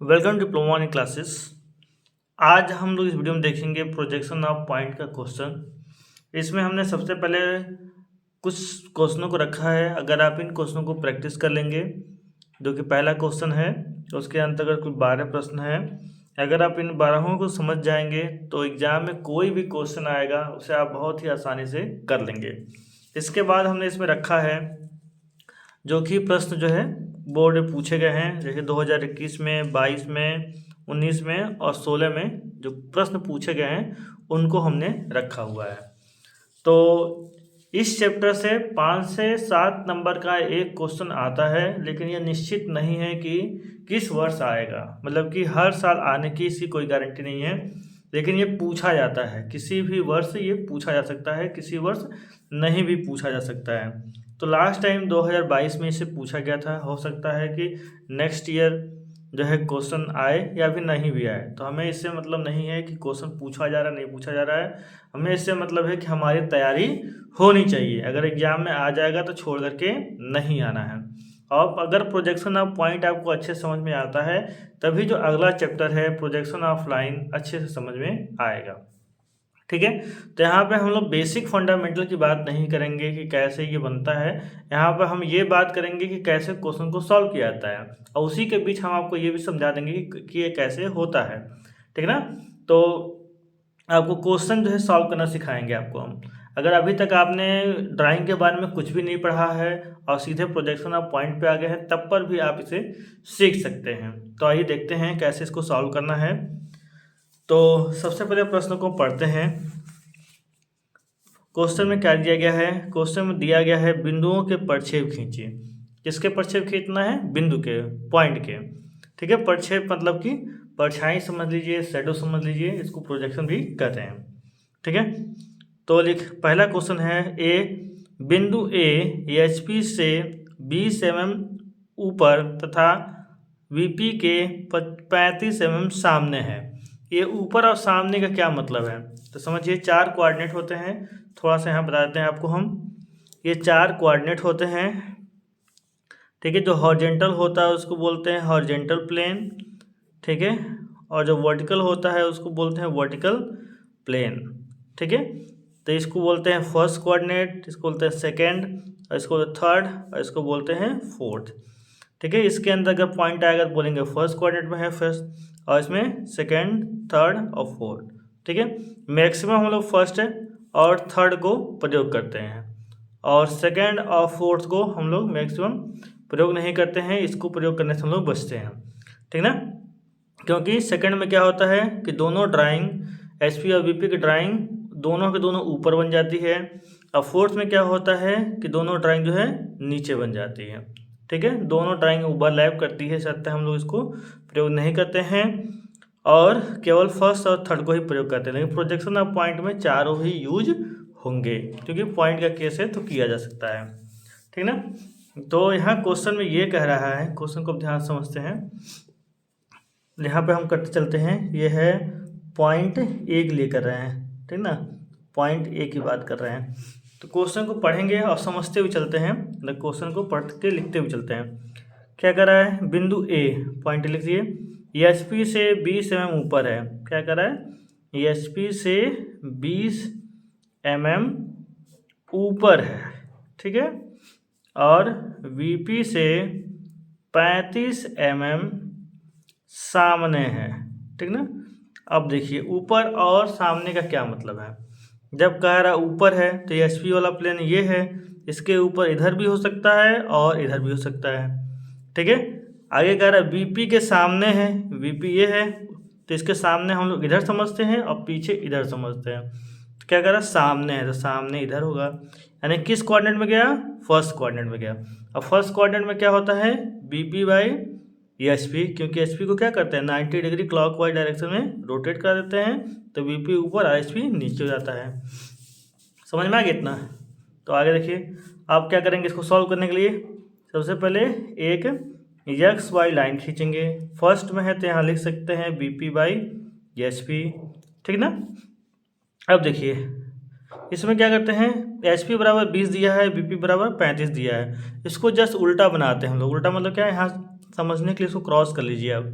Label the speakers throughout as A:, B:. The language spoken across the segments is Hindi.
A: Welcome diploma in classes. आज हम लोग इस वीडियो में देखेंगे प्रोजेक्शन ऑफ पॉइंट का क्वेश्चन। इसमें हमने सबसे पहले कुछ क्वेश्चनों को रखा है। अगर आप इन क्वेश्चनों को प्रैक्टिस कर लेंगे, जो कि पहला क्वेश्चन है, उसके अंतर्गत कुल 12 प्रश्न है। अगर आप इन 12 को समझ जाएंगे तो एग्जाम में कोई भी क्वेश्चन आएगा उसे आप बहुत ही आसानी से कर लेंगे। इसके बाद हमने इसमें रखा है जो कि प्रश्न जो है बोर्ड में पूछे गए हैं, जैसे 2021 में, 22 में, 19 में और 16 में जो प्रश्न पूछे गए हैं उनको हमने रखा हुआ है। तो इस चैप्टर से 5 से 7 नंबर का एक क्वेश्चन आता है, लेकिन यह निश्चित नहीं है कि किस वर्ष आएगा। मतलब कि हर साल आने की इसकी कोई गारंटी नहीं है, लेकिन ये पूछा जाता है। किसी भी वर्ष ये पूछा जा सकता है, किसी वर्ष नहीं भी पूछा जा सकता है। तो लास्ट टाइम 2022 में इसे पूछा गया था। हो सकता है कि नेक्स्ट ईयर जो है क्वेश्चन आए या फिर नहीं भी आए। तो हमें इससे मतलब नहीं है कि क्वेश्चन पूछा जा रहा है, नहीं पूछा जा रहा है। हमें इससे मतलब है कि हमारी तैयारी होनी चाहिए। अगर एग्जाम में आ जाएगा तो छोड़ करके नहीं आना है। और अगर प्रोजेक्शन ऑफ पॉइंट आपको अच्छे समझ में आता है, तभी जो अगला चैप्टर है प्रोजेक्शन ऑफ लाइन अच्छे से समझ में आएगा। ठीक है। तो यहाँ पे हम लोग बेसिक फंडामेंटल की बात नहीं करेंगे कि कैसे ये बनता है। यहाँ पर हम ये बात करेंगे कि कैसे क्वेश्चन को सॉल्व किया जाता है, और उसी के बीच हम आपको ये भी समझा देंगे कि ये कैसे होता है। ठीक है ना। तो आपको क्वेश्चन जो है सॉल्व करना सिखाएंगे आपको हम। अगर अभी तक आपने ड्राइंग के बारे में कुछ भी नहीं पढ़ा है और सीधे प्रोजेक्शन ऑफ पॉइंट पे आ गए हैं, तब पर भी आप इसे सीख सकते हैं। तो आइए देखते हैं कैसे इसको सॉल्व करना है। तो सबसे पहले प्रश्न को पढ़ते हैं। क्वेश्चन में क्या दिया गया है? क्वेश्चन में दिया गया है बिंदुओं के प्रक्षेप खींचिए। किसके प्रक्षेप खींचना है? बिंदु के, पॉइंट के। ठीक है। प्रक्षेप मतलब कि परछाई समझ लीजिए, शैडो समझ लीजिए, इसको प्रोजेक्शन भी कहते हैं। ठीक है। तो पहला क्वेश्चन है ए, बिंदु ए एचपी से 20 mm ऊपर तथा वीपी के 35 mm सामने है। ये ऊपर और सामने का क्या मतलब है? तो समझिए, 4 कोऑर्डिनेट होते हैं। थोड़ा सा यहाँ बता देते हैं आपको हम। ये 4 कोऑर्डिनेट होते हैं। ठीक है। जो हॉरिजॉन्टल होता है उसको बोलते हैं हॉरिजॉन्टल प्लेन। ठीक है। और जो वर्टिकल होता है उसको बोलते हैं वर्टिकल प्लेन। ठीक है। तो इसको बोलते हैं फर्स्ट कोऑर्डिनेट, इसको बोलते हैं सेकेंड, और इसको बोलते हैं थर्ड, और इसको बोलते हैं फोर्थ। ठीक है। इसके अंदर अगर पॉइंट आएगा तो बोलेंगे फर्स्ट कोऑर्डिनेट में है फर्स्ट, और इसमें सेकेंड, थर्ड और फोर्थ। ठीक है। मैक्सिमम हम लोग फर्स्ट और थर्ड को प्रयोग करते हैं, और सेकेंड और फोर्थ को हम लोग मैक्सिमम प्रयोग नहीं करते हैं। इसको प्रयोग करने से हम लोग बचते हैं। ठीक ना। क्योंकि सेकेंड में क्या होता है कि दोनों ड्राइंग एचपी और वीपी की ड्राइंग दोनों के दोनों ऊपर बन जाती है, और फोर्थ में क्या होता है कि दोनों ड्राइंग जो है नीचे बन जाती है। ठीक है। दोनों ड्राइंग ओवरलैप करती है, सत्य हम लोग इसको प्रयोग नहीं करते हैं, और केवल फर्स्ट और थर्ड को ही प्रयोग करते हैं। लेकिन प्रोजेक्शन ऑफ पॉइंट में चारों ही यूज होंगे, क्योंकि पॉइंट का केस है तो किया जा सकता है। ठीक ना। तो यहाँ क्वेश्चन में ये कह रहा है, क्वेश्चन को ध्यान समझते हैं। यहाँ पे हम करते चलते हैं। ये है पॉइंट ए के लिए कर रहे हैं। ठीक ना। पॉइंट ए की बात कर रहे हैं। तो क्वेश्चन को पढ़ेंगे और समझते हुए चलते हैं, मतलब क्वेश्चन को पढ़ के लिखते हुए चलते हैं। क्या कर रहा है? बिंदु ए, पॉइंट लिख दिए, एच पी से 20 mm ऊपर है। क्या कर रहा है? एच पी से 20 mm ऊपर है। ठीक है। और वी पी से 35 mm सामने है। ठीक ना। अब देखिए, ऊपर और सामने का क्या मतलब है। जब कह रहा ऊपर है तो एच पी वाला प्लेन ये है, इसके ऊपर इधर भी हो सकता है और इधर भी हो सकता है। ठीक है। आगे कह रहा है वीपी के सामने है, वीपी ये है, तो इसके सामने हम लोग इधर समझते हैं और पीछे इधर समझते हैं। तो क्या कह रहा है? सामने है तो सामने इधर होगा, यानी किस कोऑर्डिनेट में गया? फर्स्ट कोऑर्डिनेट में गया। अब फर्स्ट कोऑर्डिनेट में क्या होता है? बीपी बाई एच पी, क्योंकि एच पी को क्या करते हैं 90 डिग्री क्लॉकवाइज डायरेक्शन में रोटेट कर देते हैं, तो वीपी ऊपर और एच पी नीचे हो जाता है। समझ में आ गया इतना? तो आगे देखिए, आप क्या करेंगे इसको सॉल्व करने के लिए। सबसे पहले एक एक्स वाई लाइन खींचेंगे। फर्स्ट में है तो यहाँ लिख सकते हैं बीपी बाई एच पी। ठीक ना। अब देखिए, इसमें क्या करते हैं, एच पी बराबर 20 दिया है, बीपी बराबर 35 दिया है। इसको जस्ट उल्टा बनाते हैं हम लोग। उल्टा मतलब क्या है, यहाँ समझने के लिए इसको क्रॉस कर लीजिए आप।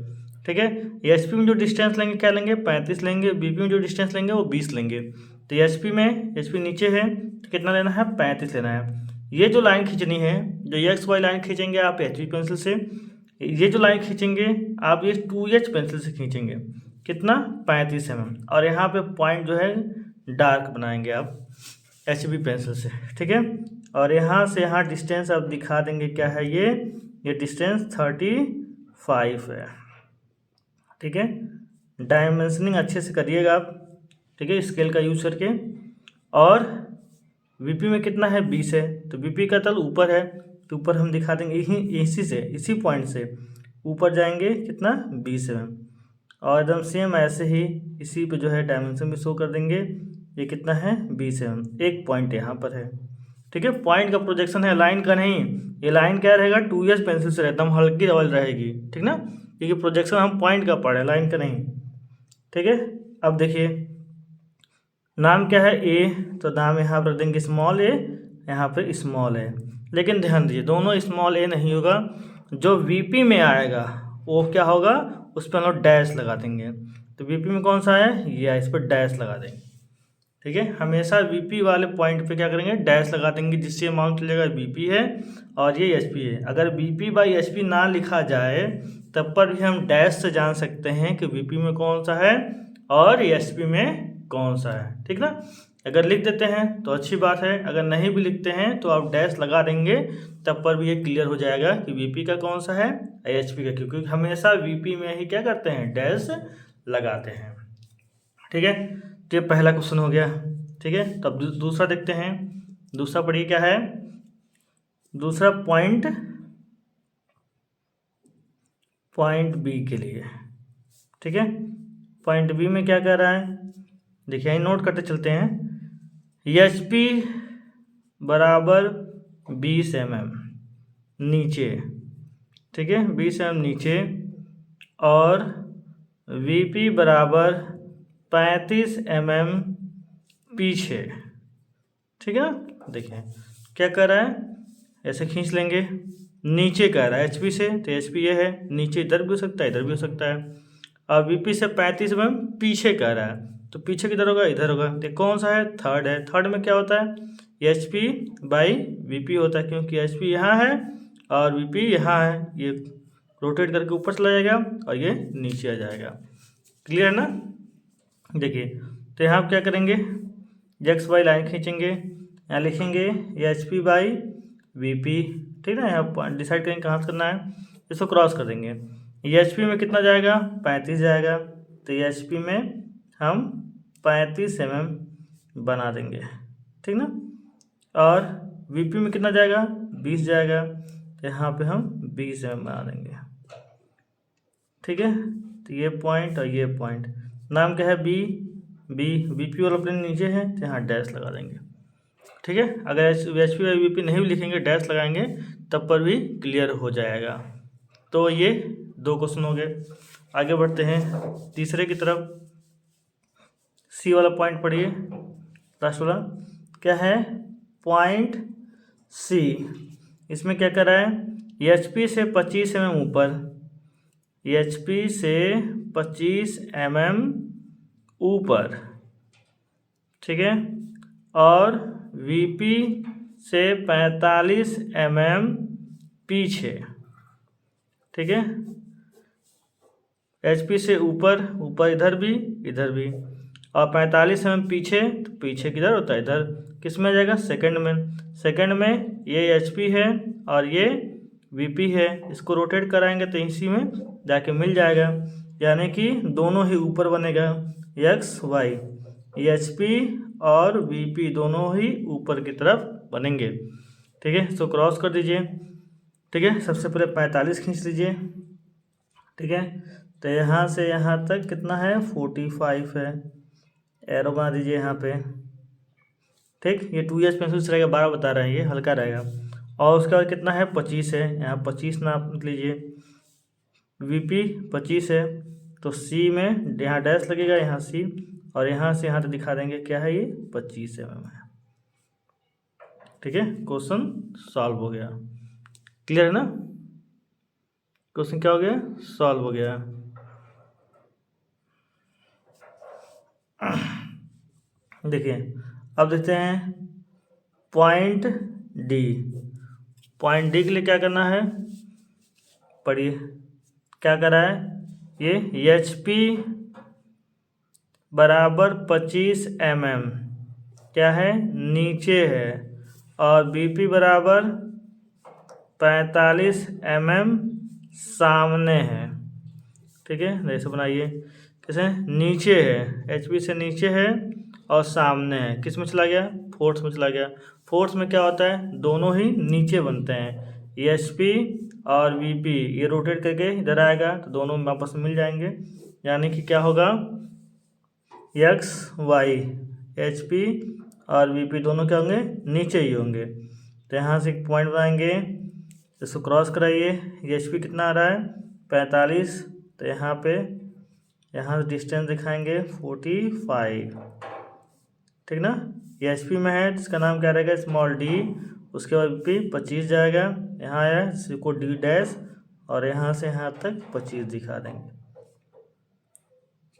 A: ठीक है। एच में जो डिस्टेंस लेंगे क्या लेंगे, 35 लेंगे। बीपी में जो डिस्टेंस लेंगे वो 20 लेंगे। तो एच पी नीचे है तो कितना लेना है, 35 लेना है। ये जो लाइन खींचनी है, जो एक्स वाई लाइन खींचेंगे आप एच पेंसिल से, ये जो लाइन खींचेंगे आप ये 2H पेंसिल से खींचेंगे। कितना, 35 mm। और यहाँ पे पॉइंट जो है डार्क बनाएंगे आप HB पेंसिल से, ठीक है। और यहाँ से यहाँ डिस्टेंस आप दिखा देंगे क्या है, ये डिस्टेंस 35 है, ठीक है। डायमेंशनिंग अच्छे से करिएगा आप, ठीक है, स्केल का यूज करके। और VP में कितना है, 20 है, तो VP का तल ऊपर है तो ऊपर हम दिखा देंगे इसी पॉइंट से ऊपर जाएंगे कितना, 20 mm। और एकदम सेम ऐसे ही इसी पे जो है डायमेंशन भी शो कर देंगे, ये कितना है, 20 mm। एक पॉइंट यहाँ पर है, ठीक है। पॉइंट का प्रोजेक्शन है, लाइन का नहीं। ये लाइन क्या रहेगा, 2H पेंसिल से एकदम हल्की रबल रहेगी, ठीक ना, क्योंकि प्रोजेक्शन हम पॉइंट का पढ़ रहे हैं, लाइन का नहीं, ठीक है। अब देखिए नाम क्या है, ए, तो नाम यहाँ पर देंगे स्मॉल ए, यहाँ पे स्मॉल ए। लेकिन ध्यान दीजिए दोनों स्मॉल ए नहीं होगा, जो VP में आएगा वो क्या होगा, उस पर हम लोग डैश लगा देंगे। तो VP में कौन सा है, ये इस पर डैश लगा देंगे, ठीक है। हमेशा VP वाले पॉइंट पे क्या करेंगे, डैश लगा देंगे, जिससे मालूम चलेगा VP है और ये HP है। अगर VP/HP ना लिखा जाए तब पर भी हम डैश से जान सकते हैं कि VP में कौन सा है और HP में कौन सा है, ठीक ना। अगर लिख देते हैं तो अच्छी बात है, अगर नहीं भी लिखते हैं तो आप डैश लगा देंगे, तब पर भी ये क्लियर हो जाएगा कि VP का कौन सा है HP का, क्योंकि हमेशा VP में ही क्या करते हैं, डैश लगाते हैं, ठीक है। तो ये पहला क्वेश्चन हो गया, ठीक है। तब दूसरा देखते हैं। दूसरा पढ़िए क्या है, दूसरा पॉइंट बी के लिए, ठीक है। पॉइंट बी में क्या कह रहा है, देखिए यही नोट करते चलते हैं। HP बराबर 20 mm नीचे, ठीक है, 20 mm नीचे, और VP बराबर 35 mm पीछे, ठीक है। देखिए क्या कर रहा है, ऐसे खींच लेंगे, नीचे कह रहा है HP से, तो HP ये है, नीचे इधर भी हो सकता है, इधर भी हो सकता है। और VP से 35 mm पीछे कह रहा है, तो पीछे किधर होगा, इधर होगा। तो कौन सा है, थर्ड है। थर्ड में क्या होता है, HP/VP होता है, क्योंकि HP यहाँ है और VP यहाँ है। ये रोटेट करके ऊपर चला जाएगा और ये नीचे आ जाएगा, क्लियर है ना। देखिए तो यहाँ आप क्या करेंगे, XY लाइन खींचेंगे, यहाँ लिखेंगे HP/VP, ठीक है। यहाँ डिसाइड करेंगे कहाँ से करना है, इसको क्रॉस कर देंगे। HP में कितना जाएगा, 35 जाएगा, तो HP में हम 35 mm बना देंगे, ठीक ना। और VP में कितना जाएगा, 20 जाएगा, तो यहाँ पे हम 20 mm बना देंगे, ठीक है। तो ये पॉइंट और ये पॉइंट, नाम क्या है, VP वाला प्लेन नीचे है, तो यहाँ डैश लगा देंगे, ठीक है। अगर HP/VP नहीं भी लिखेंगे, डैश लगाएंगे, तब पर भी क्लियर हो जाएगा। तो ये 2 क्वेश्चन हो गए। आगे बढ़ते हैं तीसरे की तरफ। C वाला पॉइंट पढ़िए, लास्ट वाला क्या है, पॉइंट C। इसमें क्या कर रहा है, HP से 25 mm ऊपर, HP से 25 mm ऊपर, ठीक है। और VP से 45 mm पीछे, ठीक है। HP से ऊपर इधर भी, और 45 mm पीछे, तो पीछे किधर होता है, इधर। किस में आ जाएगा, सेकंड में ये HP है और ये VP है, इसको रोटेट कराएंगे तो इसी में जाके मिल जाएगा, यानी कि दोनों ही ऊपर बनेगा, XY, HP और VP दोनों ही ऊपर की तरफ बनेंगे, ठीक है। इसको क्रॉस कर दीजिए, ठीक है। सबसे पहले 45 खींच लीजिए, ठीक है। तो यहाँ से यहाँ तक कितना है, 45 है, एरो बना दीजिए यहाँ पे, ठीक। ये 2H पेंसिल से रहेगा, 12 बता रहे हैं, ये हल्का रहेगा। और उसके बाद कितना है, 25 है, यहाँ 25 नाप लीजिए। VP 25 है, तो C में यहाँ डैश लगेगा, यहाँ C, और यहाँ से यहाँ तक दिखा देंगे क्या है, ये 25 mm है, ठीक है। क्वेश्चन सॉल्व हो गया, क्लियर है ना। क्वेश्चन क्या हो गया, सॉल्व हो गया। देखिए अब देखते हैं पॉइंट डी। पॉइंट डी के लिए क्या करना है, पढ़िए क्या कर रहा है ये, एच पी बराबर 25 mm क्या है, नीचे है, और बी पी बराबर 45 mm सामने है। ठीक है, जैसे बनाइए, कैसे, नीचे है, एच पी से नीचे है और सामने है, किस में चला गया, फोर्थ में चला गया। फोर्थ में क्या होता है, दोनों ही नीचे बनते हैं, एच पी और वी पी ये रोटेट करके इधर आएगा तो दोनों वापस मिल जाएंगे, यानी कि क्या होगा, एक्स वाई, एच पी और वी पी दोनों क्या होंगे, नीचे ही होंगे। तो यहाँ से एक पॉइंट बनाएंगे, इसको क्रॉस कराइए, एच पी कितना आ रहा है 45, तो यहाँ पे यहाँ से डिस्टेंस दिखाएंगे 45, ठीक ना। ये एच पी में है तो इसका नाम क्या रहेगा, स्मॉल डी, उसके बाद पी 25 जाएगा, यहाँ आया इसको डी डैश, और यहाँ से यहाँ तक 25 दिखा देंगे,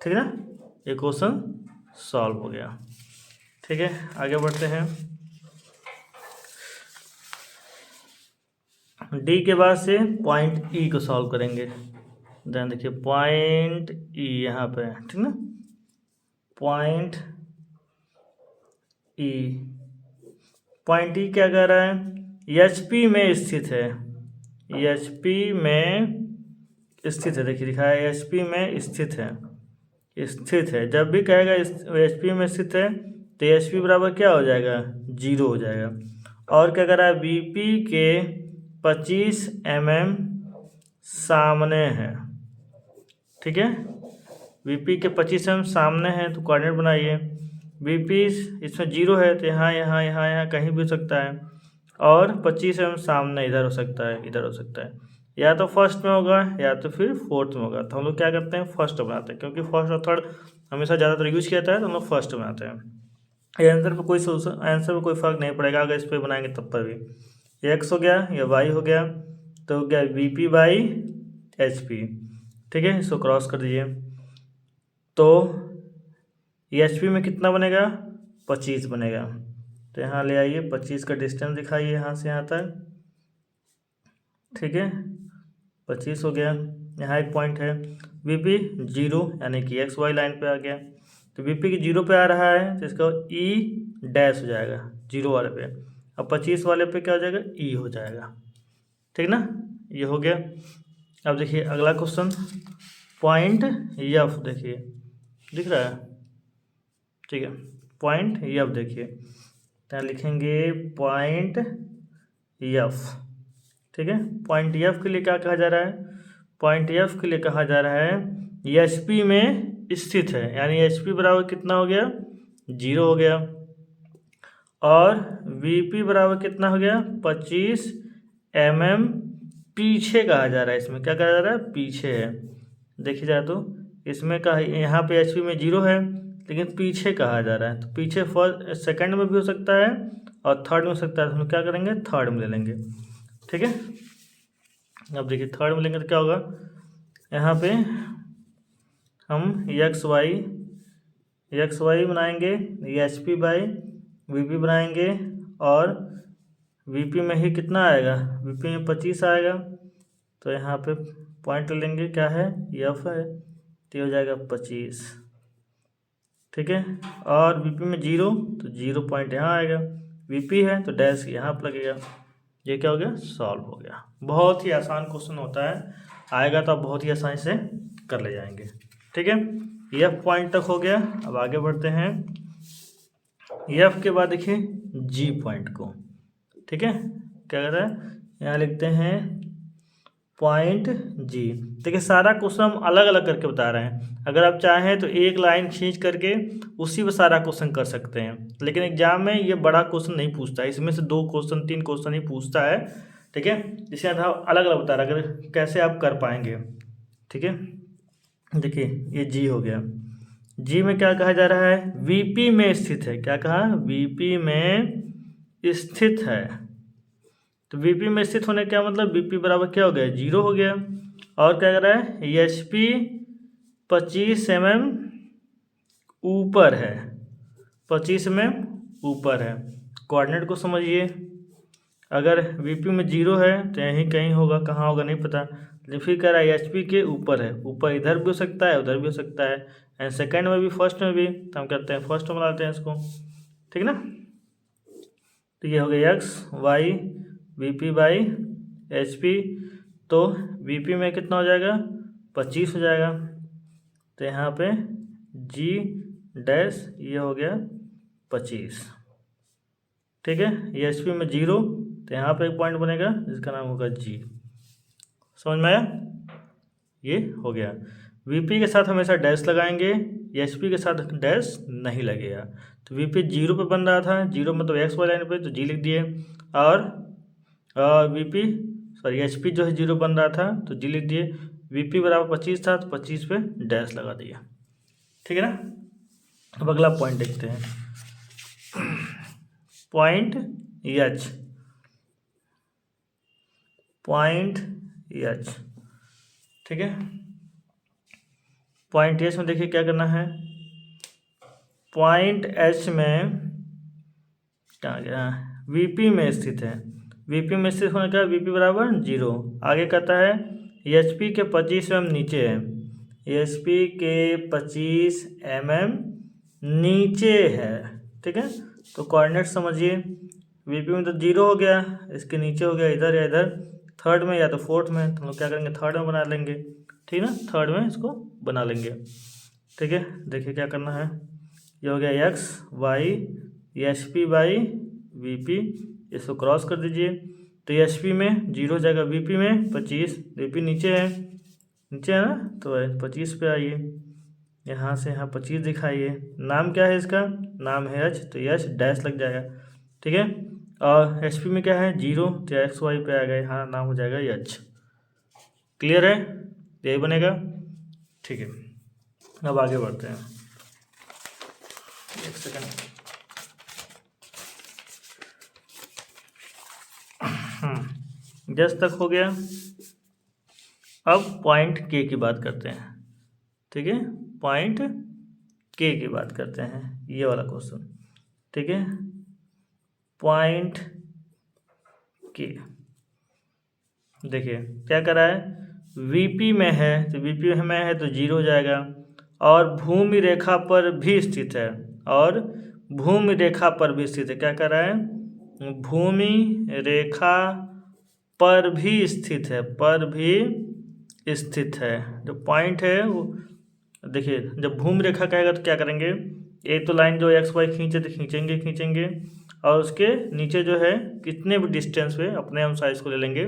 A: ठीक है ना। ये क्वेश्चन सॉल्व हो गया। ठीक है, आगे बढ़ते हैं। डी के बाद से पॉइंट ई को सॉल्व करेंगे। ध्यान देखिए, पॉइंट ई यहाँ पे, ठीक ना, पॉइंट ई, पॉइंट ई क्या कह रहा है, एच पी में स्थित है, एच पी में स्थित है, देखिए लिखा है एच पी में स्थित है, स्थित है। जब भी कहेगा एच पी में स्थित है तो एच पी बराबर क्या हो जाएगा, 0 हो जाएगा। और क्या कर रहा है, बी पी के 25 mm सामने है, ठीक है, बी पी के 25 mm सामने है, तो कोऑर्डिनेट बनाइए, बी पी इसमें 0 है तो यहाँ यहाँ यहाँ यहाँ कहीं भी हो सकता है, और 25 mm सामने इधर हो सकता है, इधर हो सकता है, या तो फर्स्ट में होगा या तो फिर फोर्थ में होगा। तो हम लोग क्या करते हैं, फर्स्ट बनाते हैं, क्योंकि फर्स्ट और थर्ड हमेशा ज़्यादातर यूज किया जाता है, तो हम लोग फर्स्ट बनाते हैं। ये आंसर पर कोई सोल्यूशन, आंसर पर कोई फर्क नहीं पड़ेगा अगर इस पर बनाएंगे तब पर भी। एक्स हो गया या वाई हो गया, तो हो गया V P by H P, ठीक है, इसको क्रॉस कर दीजिए, तो एच पी में कितना बनेगा, 25 बनेगा, तो यहाँ ले आइए, 25 का डिस्टेंस दिखाइए यहाँ से यहाँ तक, ठीक है, 25 हो गया। यहाँ एक पॉइंट है, वी पी 0 यानी कि एक्स वाई लाइन पे आ गया, तो वी पी की 0 पे आ रहा है तो इसका ई डैश हो जाएगा 0 वाले पे, अब 25 वाले पे क्या हो जाएगा, ई हो जाएगा, ठीक ना, ये हो गया। अब देखिए अगला क्वेश्चन, पॉइंट एफ, देखिए दिख रहा है, ठीक है, पॉइंट एफ देखिए, तो लिखेंगे पॉइंट एफ, ठीक है। पॉइंट एफ के लिए क्या कहा जा रहा है, पॉइंट एफ के लिए कहा जा रहा है एच पी में स्थित है, यानी एच पी बराबर कितना हो गया, 0 हो गया, और वी पी बराबर कितना हो गया, 25 mm पीछे कहा जा रहा है, इसमें क्या कहा जा रहा है, पीछे है। देखिए जाए तो इसमें कहा, यहाँ पे एच पी में 0 है लेकिन पीछे कहा जा रहा है, तो पीछे फर्स्ट सेकंड में भी हो सकता है और थर्ड में हो सकता है, तो हम क्या करेंगे, थर्ड में ले लेंगे, ठीक है। अब देखिए थर्ड में लेंगे तो क्या होगा, यहाँ पे हम एक्स वाई बनाएंगे, H P by V P बनाएंगे, और वी पी में ही कितना आएगा, वी पी में 25 आएगा, तो यहाँ पे पॉइंट लेंगे, क्या है, एफ है, तो हो जाएगा 25, ठीक है, और वी पी में 0 तो 0 पॉइंट यहाँ आएगा, वी पी है तो डैश यहाँ पर लगेगा, ये क्या हो गया, सॉल्व हो गया। बहुत ही आसान क्वेश्चन होता है, आएगा तो आप बहुत ही आसानी से कर ले जाएंगे, ठीक है। एफ पॉइंट तक हो गया, अब आगे बढ़ते हैं। एफ के बाद देखिए जी पॉइंट को, ठीक है, क्या कर रहा है, यहाँ लिखते हैं पॉइंट जी। देखिए सारा क्वेश्चन हम अलग अलग करके बता रहे हैं, अगर आप चाहें तो एक लाइन खींच करके उसी पर सारा क्वेश्चन कर सकते हैं, लेकिन एग्जाम में ये बड़ा क्वेश्चन नहीं पूछता है, इसमें से 2 क्वेश्चन 3 क्वेश्चन ही पूछता है, ठीक है, जिसके अंदर अलग अलग बता रहा है अगर कैसे आप कर पाएंगे, ठीक है। देखिए ये जी हो गया, जी में क्या कहा जा रहा है, वीपी में स्थित है, क्या कहा, वीपी में स्थित है, तो वीपी में स्थित होने का मतलब वीपी बराबर क्या हो गया, 0 हो गया, और क्या कर रहा है, एच पी 25 mm ऊपर है, 25 ऊपर है। कोऑर्डिनेट को समझिए, अगर वीपी में 0 है तो यहीं कहीं होगा, कहाँ होगा नहीं पता। लेकिन फिर कह रहा है एचपी के ऊपर है, ऊपर इधर भी हो सकता है उधर भी हो सकता है, एंड सेकंड में भी फर्स्ट में भी, तो हम कहते हैं फर्स्ट में बनाते हैं इसको, ठीक ना। तो ये हो गया X Y VP by HP. तो वीपी में कितना हो जाएगा 25 हो जाएगा, तो यहाँ पे जी डैश ये हो गया 25, ठीक है। ये एच पी में 0, तो यहाँ पे एक पॉइंट बनेगा जिसका नाम होगा जी। समझ में आया, ये हो गया। वीपी के साथ हमेशा डैश लगाएंगे, एच पी के साथ डैश नहीं लगेगा। तो वीपी 0 पे बन रहा था, 0 मतलब एक्स वाई लाइन पे, तो जी लिख दिए। और वीपी सॉरी एच पी जो है 0 बन रहा था तो जी लिख दिए। वीपी बराबर 25 था तो 25 पे डैश लगा दिया, ठीक है ना। अब अगला पॉइंट देखते हैं, पॉइंट एच, पॉइंट एच, ठीक है। पॉइंट एच में देखिए क्या करना है, पॉइंट एच में क्या गया, वीपी में स्थित है। वीपी में स्थित होने का वीपी बराबर 0। आगे कहता है एचपी के 25 mm नीचे है, एचपी के 25 mm नीचे है, ठीक है। तो कोऑर्डिनेट समझिए, वीपी में तो 0 हो गया, इसके नीचे हो गया इधर या इधर, थर्ड में या तो फोर्थ में, तो हम लोग क्या करेंगे थर्ड में बना लेंगे, ठीक है ना, थर्ड में इसको बना लेंगे, ठीक है। देखिए क्या करना है, ये हो गया X Y H P by V P, इसको क्रॉस कर दीजिए। तो एच पी में 0 हो जाएगा, वी पी में 25, वी पी नीचे है, नीचे है ना, तो 25 पे आइए, यहाँ से यहाँ 25 दिखाइए। नाम क्या है इसका, नाम है एच, तो एच डैश लग जाएगा, ठीक है। और एच पी में क्या है 0, तो एक्स वाई पे आ गया, यहाँ नाम हो जाएगा एच। क्लियर है, यही बनेगा, ठीक है। अब आगे बढ़ते हैं, एक सेकंड। जस्ट तक हो गया। अब पॉइंट के की बात करते हैं, ठीक है। पॉइंट के की बात करते हैं, ये वाला क्वेश्चन, ठीक है। पॉइंट के देखिए क्या कर रहा है, वीपी में है, तो वीपी में है तो 0 हो जाएगा, और भूमि रेखा पर भी स्थित है, और भूमि रेखा पर भी स्थित है। क्या कर रहा है, भूमि रेखा पर भी स्थित है, पर भी स्थित है। जो पॉइंट है वो देखिए, जब भूमि रेखा कहेगा तो क्या करेंगे, एक तो लाइन जो एक्स वाई खींचे तो खींचेंगे, और उसके नीचे जो है कितने भी डिस्टेंस पे अपने हम साइज को ले लेंगे।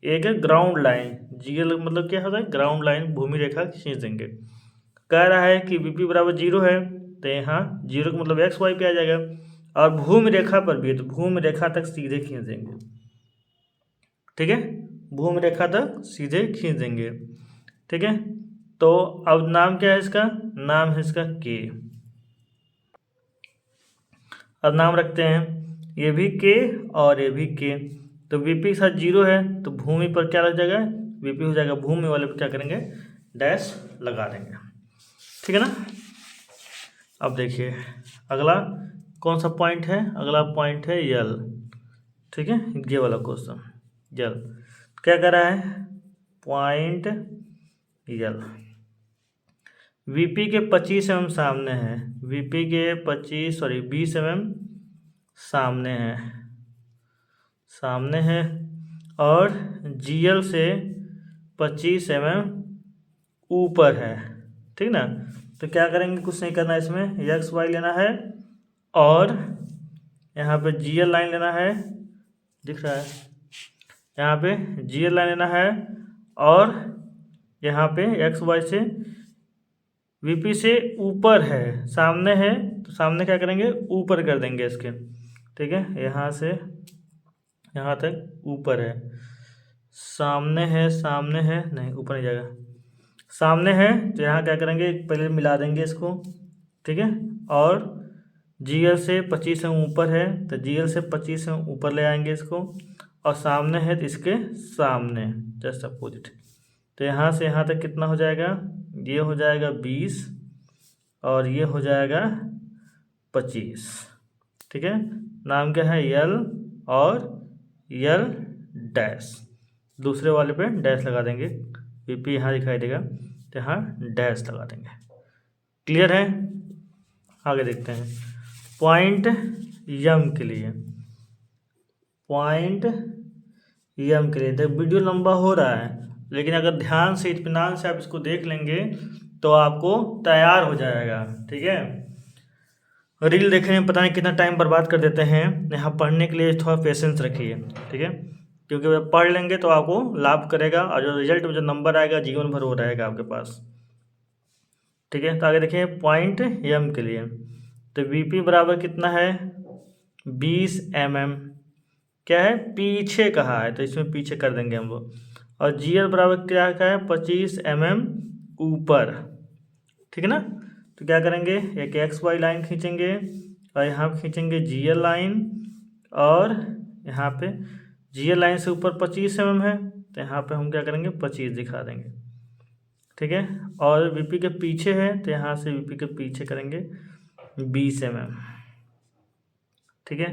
A: एक है ग्राउंड लाइन, जीएल मतलब क्या होता है, ग्राउंड लाइन भूमि रेखा खींच देंगे। कह रहा है कि वीपी बराबर 0 है, तो यहाँ 0 का मतलब एक्स वाई पे आ जाएगा, और भूमि रेखा पर भी है, तो भूमि रेखा तक सीधे खींच देंगे, ठीक है। भूमि रेखा तक सीधे खींच देंगे, ठीक है। तो अब नाम क्या है इसका, नाम है इसका के। अब नाम रखते हैं, ये भी के और ये भी के। तो वीपी के साथ 0 है, तो भूमि पर क्या लग जाएगा, वीपी हो जाएगा, भूमि वाले पर क्या करेंगे डैश लगा देंगे, ठीक है ना। अब देखिए अगला कौन सा पॉइंट है, अगला पॉइंट है यल, ठीक है। ये वाला क्वेश्चन यल क्या कर रहा है, पॉइंट यल वीपी के 25 mm सामने है, वीपी के 20 mm सामने है, और जीएल से 25 mm ऊपर है, ठीक ना। तो क्या करेंगे, कुछ नहीं करना है, इसमें एक्स वाई लेना है, और यहाँ पे जीएल लाइन लेना है, दिख रहा है, यहाँ पे जीएल लाइन लेना है, और यहाँ पे एक्स वाई से वीपी से ऊपर है, सामने है, तो सामने क्या करेंगे ऊपर कर देंगे इसके, ठीक है। यहाँ से यहाँ तक ऊपर है, सामने है नहीं ऊपर नहीं जाएगा, सामने है, तो यहाँ क्या करेंगे पहले मिला देंगे इसको, ठीक है। और जीएल से 25 mm ऊपर है, तो जीएल से 25 mm ऊपर ले आएंगे इसको, और सामने है तो इसके सामने जस्ट अपोजिट, तो यहाँ से यहाँ तक कितना हो जाएगा, ये हो जाएगा 20, और ये हो जाएगा 25। ठीक है, नाम क्या है, यल और यल डैश, दूसरे वाले पे डैश लगा देंगे, वीपी यहाँ दिखाई देगा तो यहाँ डैश लगा देंगे। क्लियर है, आगे देखते हैं। पॉइंट यम के लिए, पॉइंट यम के लिए तो वीडियो लंबा हो रहा है, लेकिन अगर ध्यान से इत्मीनान से आप इसको देख लेंगे तो आपको तैयार हो जाएगा। ठीक है, रील देखने में पता नहीं कितना टाइम बर्बाद कर देते हैं, यहाँ पढ़ने के लिए थोड़ा पेशेंस रखिए। ठीक है, क्योंकि वह पढ़ लेंगे तो आपको लाभ करेगा और जो रिजल्ट में जो नंबर आएगा जीवन भर वो रहेगा आपके पास। ठीक है, तो आगे देखिए पॉइंट एम के लिए, तो वीपी बराबर कितना है 20 mm, क्या है पीछे कहा है तो इसमें पीछे कर देंगे हम लोग, और जीएल बराबर क्या है 25 mm ऊपर। ठीक है ना, तो क्या करेंगे एक एक्स वाई लाइन खींचेंगे और यहाँ पे खींचेंगे जीएल लाइन, और यहाँ पे जीएल लाइन से ऊपर 25 mm है तो यहाँ पे हम क्या करेंगे 25 दिखा देंगे। ठीक है, और वीपी के पीछे है तो यहाँ से वीपी के पीछे करेंगे 20 mm। ठीक है,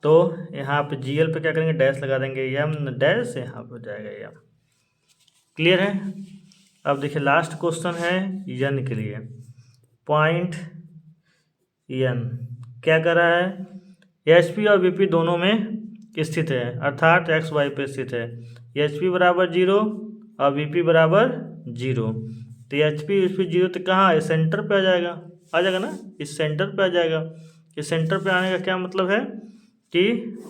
A: तो यहाँ पे जीएल पे क्या करेंगे डैश लगा देंगे, एम डैश यहाँ पे हो जाएगा एम। क्लियर है, अब देखिए लास्ट क्वेश्चन है यन के लिए। पॉइंट यन क्या कर रहा है, एचपी और वीपी दोनों में स्थित है, अर्थात एक्स वाई पे स्थित है। एचपी बराबर 0 और वीपी बराबर 0, तो एचपी वीपी 0 तो कहाँ है, सेंटर पे आ जाएगा ना, इस सेंटर पे आ जाएगा। इस सेंटर पे आने का क्या मतलब है कि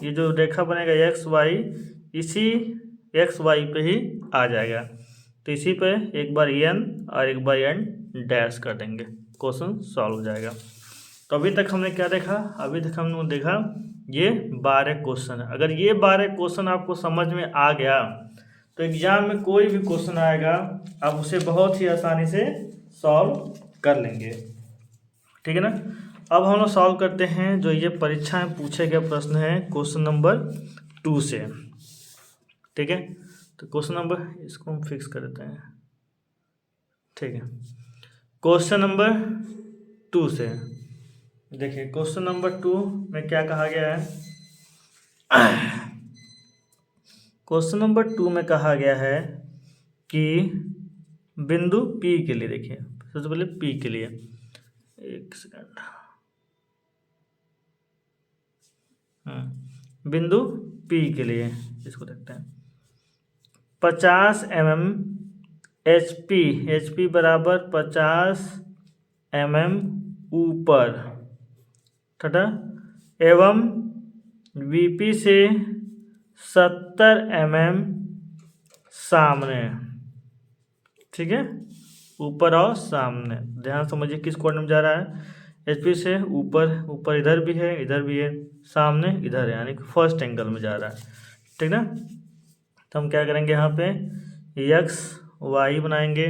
A: ये जो रेखा बनेगा एक्स वाई, इसी एक्स वाई पे ही आ जाएगा, तो इसी पे एक बार एन और एक बार एन डैश कर देंगे, क्वेश्चन सॉल्व हो जाएगा। तो अभी तक हमने क्या देखा, अभी तक हमने देखा ये 12 क्वेश्चन है। अगर ये 12 क्वेश्चन आपको समझ में आ गया तो एग्जाम में कोई भी क्वेश्चन आएगा आप उसे बहुत ही आसानी से सॉल्व कर लेंगे। ठीक है ना, अब हम लोग सॉल्व करते हैं जो ये परीक्षा में पूछे गए प्रश्न है क्वेश्चन नंबर 2 से। ठीक है, तो क्वेश्चन नंबर इसको हम फिक्स कर देते हैं। ठीक है, क्वेश्चन नंबर 2 से देखिए, क्वेश्चन नंबर 2 में क्या कहा गया है, क्वेश्चन नंबर 2 में कहा गया है कि बिंदु P के लिए, देखिए सबसे पहले P के लिए, एक सेकंड, बिंदु P के लिए इसको देखते हैं। 50 mm HP बराबर 50 mm ऊपर तथा एवं VP से 70 mm सामने। ठीक है, ऊपर और सामने, ध्यान समझिए किस कोण में जा रहा है, HP से ऊपर इधर भी है इधर भी है, सामने इधर है, यानी कि फर्स्ट एंगल में जा रहा है। ठीक ना, तो हम क्या करेंगे यहाँ पे एक्स वाई बनाएंगे,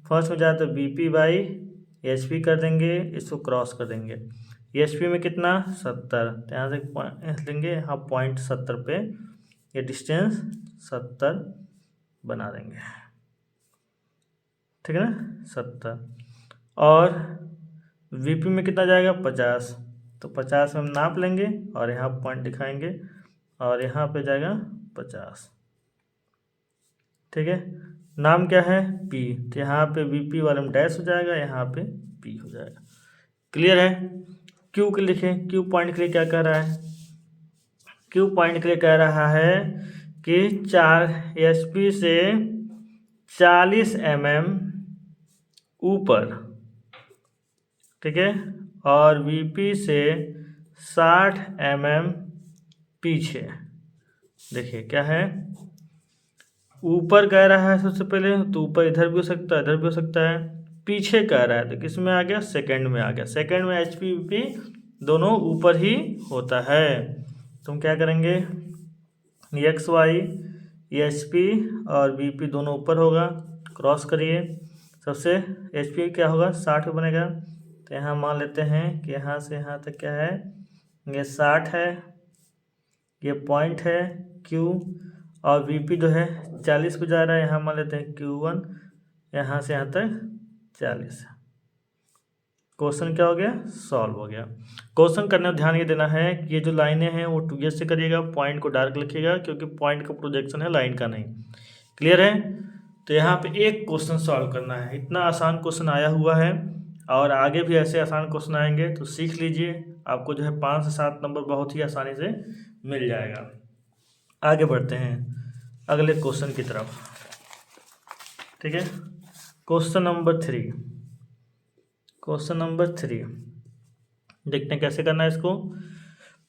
A: फर्स्ट में जाए तो बीपी बाई एचपी कर देंगे, इसको क्रॉस कर देंगे। एचपी में कितना 70, तो यहाँ से लेंगे, यहाँ पॉइंट 70 पे ये डिस्टेंस 70 बना देंगे। ठीक है ना 70, और वीपी में कितना जाएगा 50, तो 50 में हम नाप लेंगे और यहाँ पॉइंट दिखाएंगे और यहाँ पे जाएगा 50। ठीक है, नाम क्या है P, तो यहाँ पे VP वाले में डैश हो जाएगा, यहाँ पे P हो जाएगा। क्लियर है, Q के लिखे, Q पॉइंट के लिए क्या कह रहा है, Q पॉइंट के लिए कह रहा है कि 4 HP से 40 mm ऊपर। ठीक है, और VP से 60 mm पीछे। देखिए क्या है, ऊपर कह रहा है सबसे पहले, तो ऊपर इधर भी हो सकता है इधर भी हो सकता है, पीछे कह रहा है तो किस में आ गया, सेकंड में आ गया। सेकंड में HP VP दोनों ऊपर ही होता है, तो हम क्या करेंगे एक्स वाई HP और VP दोनों ऊपर होगा, क्रॉस करिए, सबसे HP क्या होगा 60 बनेगा, तो यहाँ मान लेते हैं कि यहाँ से यहाँ तक क्या है, ये 60 है, ये पॉइंट है Q, और VP जो है 40 को जा रहा है, यहाँ मान लेते हैं Q1, यहाँ से यहाँ तक 40 है। क्वेश्चन क्या हो गया, सॉल्व हो गया। क्वेश्चन करने में ध्यान ये देना है कि ये जो लाइनें हैं वो 2s से करिएगा, पॉइंट को डार्क लिखिएगा क्योंकि पॉइंट का प्रोजेक्शन है, लाइन का नहीं। क्लियर है। तो यहाँ पे एक क्वेश्चन सॉल्व करना है, इतना आसान क्वेश्चन आया हुआ है और आगे भी ऐसे आसान क्वेश्चन आएंगे, तो सीख लीजिए, आपको जो है 5 से 7 नंबर बहुत ही आसानी से मिल जाएगा। आगे बढ़ते हैं अगले क्वेश्चन की तरफ। ठीक है, क्वेश्चन नंबर 3। क्वेश्चन नंबर 3 देखते हैं कैसे करना है इसको।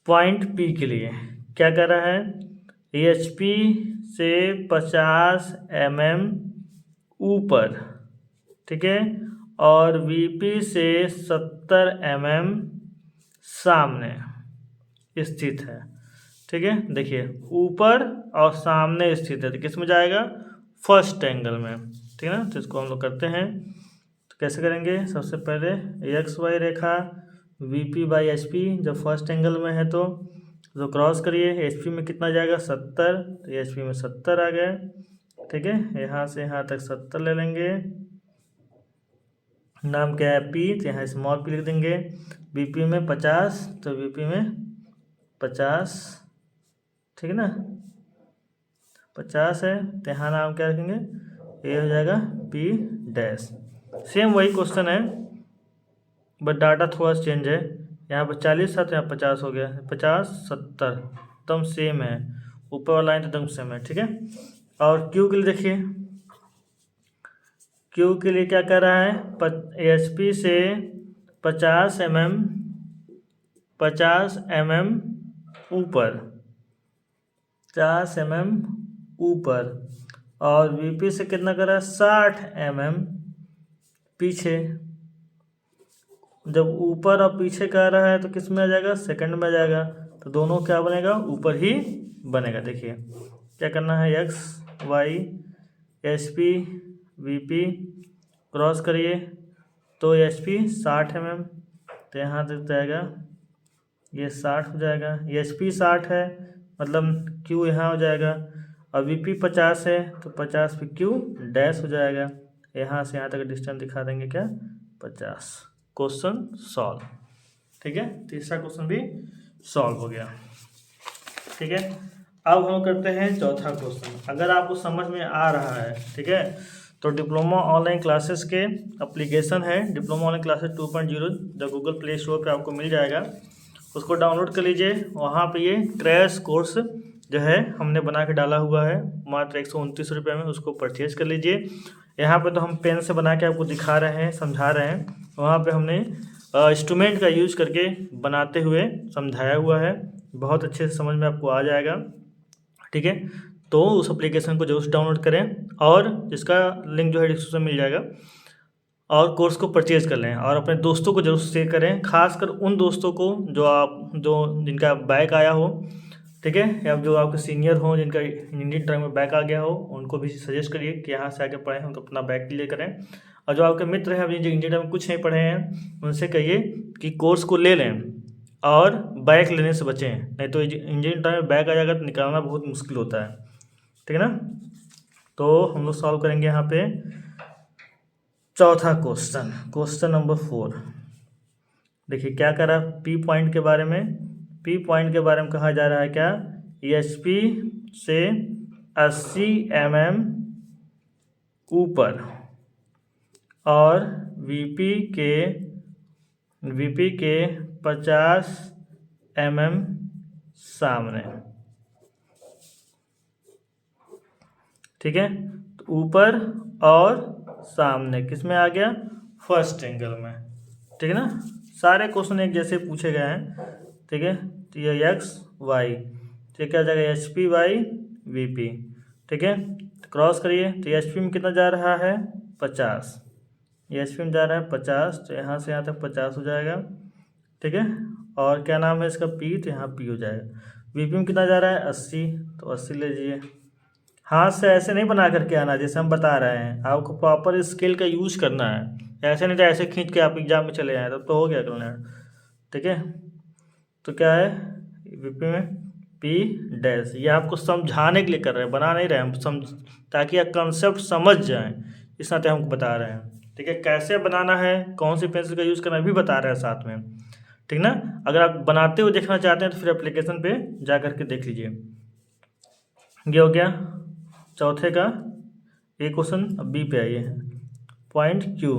A: पॉइंट पी के लिए क्या कर रहा है, HP से 50 mm ऊपर, ठीक है, और VP से 70 mm सामने स्थित है। ठीक है, देखिए ऊपर और सामने स्थित है, तो किस में जाएगा, फर्स्ट एंगल में। ठीक है ना, तो इसको हम लोग करते हैं। तो कैसे करेंगे, सबसे पहले XY रेखा VP/HP जब फर्स्ट एंगल में है तो क्रॉस करिए। HP में कितना जाएगा, 70, तो HP में 70 आ गया। ठीक है, यहाँ से यहाँ तक 70 ले लेंगे। नाम क्या है, P, तो यहाँ स्मॉल p लिख देंगे। VP में 50, तो VP में 50, ठीक है ना, 50 है, तो यहाँ नाम क्या रखेंगे, ये हो जाएगा P'। सेम वही क्वेश्चन है बट डाटा थोड़ा चेंज है, यहाँ पर 40 था तो यहाँ 50 हो गया, 50 70 एकदम सेम है, ऊपर वाला लाइन एकदम सेम है। ठीक है, और Q के लिए देखिए, Q के लिए क्या कर रहा है, HP से 50 mm ऊपर, 50 mm ऊपर, और VP से कितना कर रहा है, 60 mm पीछे। जब ऊपर और पीछे कर रहा है तो किस में आ जाएगा, सेकंड में आ जाएगा, तो दोनों क्या बनेगा, ऊपर ही बनेगा। देखिए क्या करना है, XY HP VP क्रॉस करिए, तो HP 60 mm, तो यहाँ तक जाएगा, ये 60 हो जाएगा। HP 60 है मतलब Q यहाँ हो जाएगा, और VP 50 है तो 50 पे Q डैश हो जाएगा। यहाँ से यहाँ तक डिस्टेंस दिखा देंगे क्या, 50। Question solve. ठीक है, तीसरा क्वेश्चन भी सॉल्व हो गया। ठीक है, अब हम करते हैं चौथा क्वेश्चन। अगर आपको समझ में आ रहा है, ठीक है, तो डिप्लोमा ऑनलाइन क्लासेस के एप्लीकेशन है, डिप्लोमा ऑनलाइन क्लासेस 2.0 जो गूगल प्ले स्टोर पे आपको मिल जाएगा, उसको डाउनलोड कर लीजिए। वहाँ पे ये क्रैश कोर्स जो है हमने बना के डाला हुआ है मात्र 129 रुपये में, उसको परचेज कर लीजिए। यहाँ पे तो हम पेन से बना के आपको दिखा रहे हैं, समझा रहे हैं, वहाँ पे हमने इंस्ट्रूमेंट का यूज करके बनाते हुए समझाया हुआ है, बहुत अच्छे से समझ में आपको आ जाएगा। ठीक है, तो उस एप्लीकेशन को जरूर डाउनलोड करें और इसका लिंक जो है डिस्क्रिप्शन में मिल जाएगा, और कोर्स को परचेज़ कर लें और अपने दोस्तों को जरूर शेयर करें, खासकर उन दोस्तों को जो जिनका बैक आया हो, ठीक है, या जो आपके सीनियर हो जिनका इंजीनियरिंग टाइम में बैक आ गया हो, उनको भी सजेस्ट करिए कि यहाँ से आके पढ़ें, उनको अपना बैक क्लियर करें। और जो आपके मित्र हैं अभी जो इंजीनियरिंग टाइम में कुछ नहीं पढ़े हैं, उनसे कहिए कि कोर्स को ले लें और बैक लेने से बचें, नहीं तो इंजीनियरिंग टाइम में बैक आ जाएगा तो निकालना बहुत मुश्किल होता है। ठीक है ना, तो हम लोग सॉल्व करेंगे यहाँ पे चौथा क्वेश्चन, क्वेश्चन नंबर 4। देखिए क्या करा, P पॉइंट के बारे में, P पॉइंट के बारे में कहा जा रहा है क्या, HP से 80 mm ऊपर और VP के 50 mm सामने। ठीक है, तो ऊपर और सामने किस में आ गया, फर्स्ट एंगल में। ठीक है ना, सारे क्वेश्चन एक जैसे पूछे गए हैं। ठीक है, तो ये XY, तो क्या जाएगा, HP/VP। ठीक है, तो क्रॉस करिए, तो HP में कितना जा रहा है, 50, ये HP में जा रहा है 50, तो यहाँ से यहाँ तक 50 हो जाएगा। ठीक है, और क्या नाम है इसका, P, तो यहाँ P हो जाएगा। VP में कितना जा रहा है, 80, तो 80 ले लीजिए। हाथ से ऐसे नहीं बना करके आना जैसे हम बता रहे हैं, आपको प्रॉपर स्केल का यूज करना है, ऐसे नहीं तो ऐसे खींच के आप एग्जाम में चले आए तब तो हो गया कल्याण। ठीक है, तो क्या है, VP में P', ये आपको समझाने के लिए कर रहे हैं, बना नहीं रहे हम, ताकि आप कंसेप्ट समझ जाएं, इस नाते हमको बता रहे हैं। ठीक है, कैसे बनाना है, कौन सी पेंसिल का यूज़ करना भी बता रहे हैं साथ में, ठीक ना। अगर आप बनाते हुए देखना चाहते हैं तो फिर एप्लीकेशन पे जा करके देख लीजिए। ये हो गया चौथे का ए क्वेश्चन। अब बी पे आइए। पॉइंट क्यू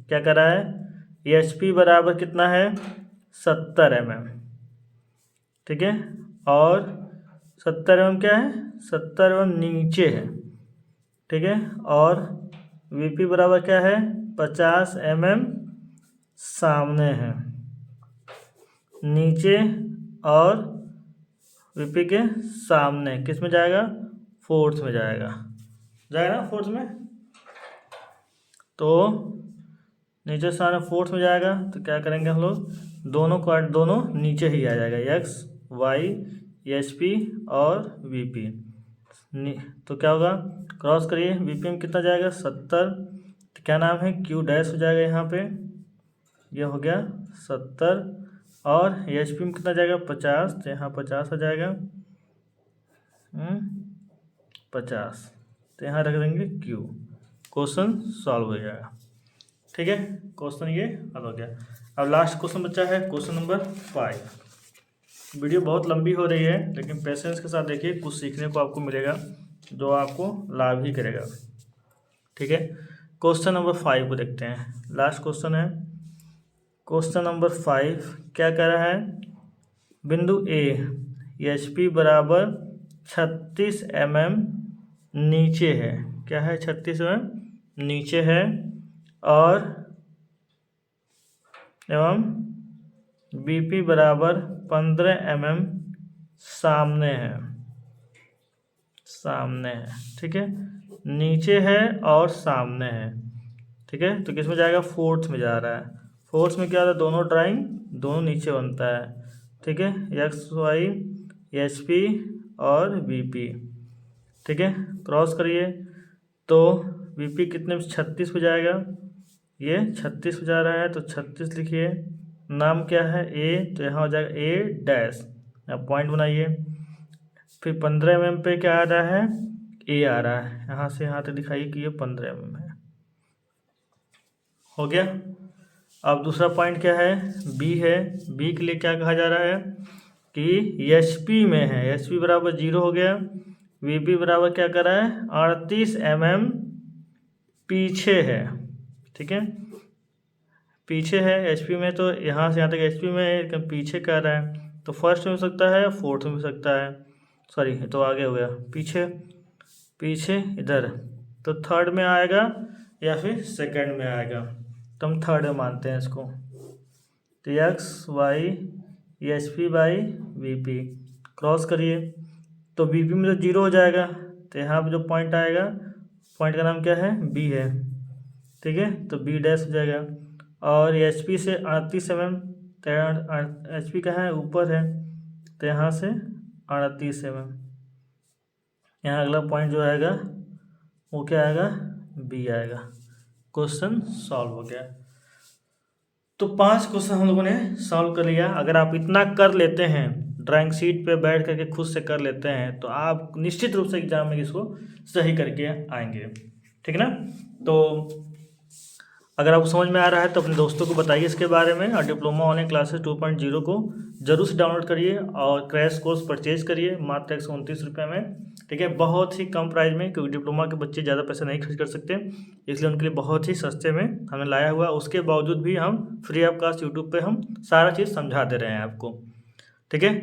A: क्या कर रहा है, एच पी बराबर कितना है 70 mm, ठीक है, और 70 mm क्या है, 70 mm नीचे है, ठीक है, और वी पी बराबर क्या है 50 mm सामने है, नीचे और वीपी के सामने किस में जाएगा, फोर्थ में जाएगा ना, फोर्थ में। तो नीचे सामने फोर्थ में जाएगा तो क्या करेंगे हम लोग, दोनों नीचे ही आ जाएगा, एक्स वाई एच पी और वी पी। तो क्या होगा, क्रॉस करिए, वी पी में कितना जाएगा 70, तो क्या नाम है क्यू डैश हो जाएगा यहाँ पे, ये हो गया 70, और एच पी में कितना जाएगा 50, तो यहाँ 50 आ जाएगा 50, तो यहाँ रख देंगे क्यू, क्वेश्चन सॉल्व हो जाएगा। ठीक है, क्वेश्चन ये हल हो गया। अब लास्ट क्वेश्चन बचा है क्वेश्चन नंबर 5। वीडियो बहुत लंबी हो रही है लेकिन पेशेंस के साथ देखिए, कुछ सीखने को आपको मिलेगा जो आपको लाभ ही करेगा। ठीक है, क्वेश्चन नंबर 5 को देखते हैं, लास्ट क्वेश्चन है। क्वेश्चन नंबर 5 क्या कह रहा है, बिंदु ए एच पी बराबर 36 mm नीचे है, क्या है 36 mm नीचे है, और एवं बी पी बराबर 15 mm सामने है, ठीक है, नीचे है और सामने है, ठीक है। तो किस में जाएगा, फोर्थ में जा रहा है। फोर्थ में क्या होता है, दोनों ड्राइंग दोनों नीचे बनता है, ठीक है, एक्स वाई एच पी और वी पी, ठीक है, क्रॉस करिए तो वी पी कितने 36 पे जाएगा, ये 36 पे जा रहा है तो 36 लिखिए, नाम क्या है ए, तो यहाँ हो जाएगा ए डैश, अब पॉइंट बनाइए, फिर 15 mm पे क्या आ रहा है, ए आ रहा है, यहाँ से यहाँ तक दिखाइए कि ये 15 mm है, हो गया। अब दूसरा पॉइंट क्या है, बी है, बी के लिए क्या कहा जा रहा है कि एच पी में है, एच पी बराबर 0 हो गया, वी पी बराबर क्या कर रहा है 38 mm पीछे है, ठीक है, पीछे है एच पी में, तो यहाँ से यहाँ तक एच पी में पीछे कह रहा है, तो फर्स्ट में हो सकता है, फोर्थ में हो सकता है, सॉरी तो आगे हो गया, पीछे इधर, तो थर्ड में आएगा या फिर सेकंड में आएगा, तो हम थर्ड में मानते हैं इसको। तो X Y H P by V P, cross करिए तो वी पी में तो 0 हो जाएगा, तो यहाँ पर जो पॉइंट आएगा, पॉइंट का नाम क्या है, बी है, ठीक है, तो बी डैश हो जाएगा, और एच पी से 38 mm, तो एच पी कहाँ है, ऊपर है, तो यहाँ से 38 mm, यहाँ अगला पॉइंट जो आएगा वो क्या आएगा, बी आएगा, क्वेश्चन सॉल्व हो गया। तो 5 क्वेश्चन हम लोगों ने सॉल्व कर लिया। अगर आप इतना कर लेते हैं, ड्राइंग शीट पे बैठ करके खुद से कर लेते हैं, तो आप निश्चित रूप से एग्जाम में इसको सही करके आएंगे, ठीक ना। तो अगर आपको समझ में आ रहा है तो अपने दोस्तों को बताइए इसके बारे में, और डिप्लोमा ऑनलाइन क्लासेस 2.0 को जरूर से डाउनलोड करिए और क्रैश कोर्स परचेज करिए मात्र 129 रुपये में, ठीक है, बहुत ही कम प्राइस में, क्योंकि डिप्लोमा के बच्चे ज़्यादा पैसा नहीं खर्च कर सकते, इसलिए उनके लिए बहुत ही सस्ते में हमें लाया हुआ। उसके बावजूद भी हम फ्री ऑफ कॉस्ट यूट्यूब पर हम सारा चीज़ समझा दे रहे हैं आपको, ठीक है।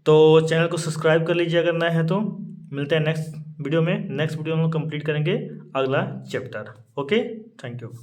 A: तो चैनल को सब्सक्राइब कर लीजिए अगर नए हैं तो। मिलते हैं नेक्स्ट वीडियो में। नेक्स्ट वीडियो में हम कंप्लीट करेंगे अगला चैप्टर। Okay, thank you.